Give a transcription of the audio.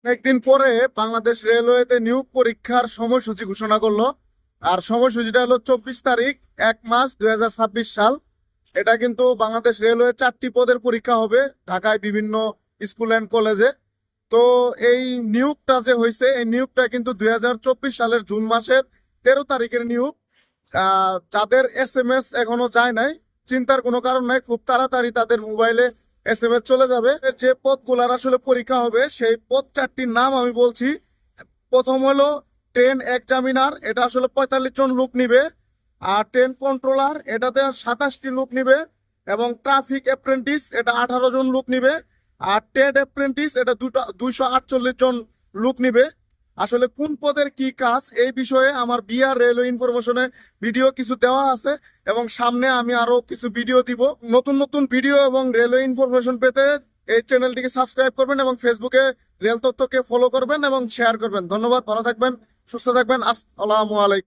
একদিন পরে বাংলাদেশ রেলওয়েতে নিয়োগ পরীক্ষার সময়সূচি ঘোষণা করলো। আর সময়সূচিটা হলো 24 তারিখ 1 মাস 2026 সাল। এটা কিন্তু বাংলাদেশ রেলওয়ে 4টি পদের পরীক্ষা হবে ঢাকায় বিভিন্ন স্কুল অ্যান্ড কলেজে। তো এই নিয়োগটা যে হয়েছে এই নিয়োগটা কিন্তু 2024 সালের জুন মাসের 13 তারিখের নিয়োগ। যাদের SMS এখনো যায় নাই, চিন্তার কোনো কারণ নাই, খুব তাড়াতাড়ি তাদের মোবাইলে SMS চলে যাবে। যে পদগুলার আসলে পরীক্ষা হবে সেই পদ 4টির নাম আমি বলছি। প্রথম হলো ট্রেন এক্সামিনার, এটা আসলে 45 জন লোক নিবে। আর ট্রেন কন্ট্রোলার, এটাতে 27টি লোক নিবে। এবং ট্রাফিক অ্যাপ্রেন্টিস, এটা 18 জন লোক নিবে। আর ট্রেড অ্যাপ্রেন্টিস, এটা 248 জন লোক নিবে। আসলে কোন পদের কি কাজ এই বিষয়ে আমার বিআর রেলওয়ে ইনফরমেশনে ভিডিও কিছু দেওয়া আছে, এবং সামনে আমি আরো কিছু ভিডিও দিব। নতুন নতুন ভিডিও এবং রেলওয়ে ইনফরমেশন পেতে এই চ্যানেলটিকে সাবস্ক্রাইব করবেন এবং ফেসবুকে রেল তথ্যকে ফলো করবেন এবং শেয়ার করবেন। ধন্যবাদ, ভালো থাকবেন, সুস্থ থাকবেন। আসসালামু আলাইকুম।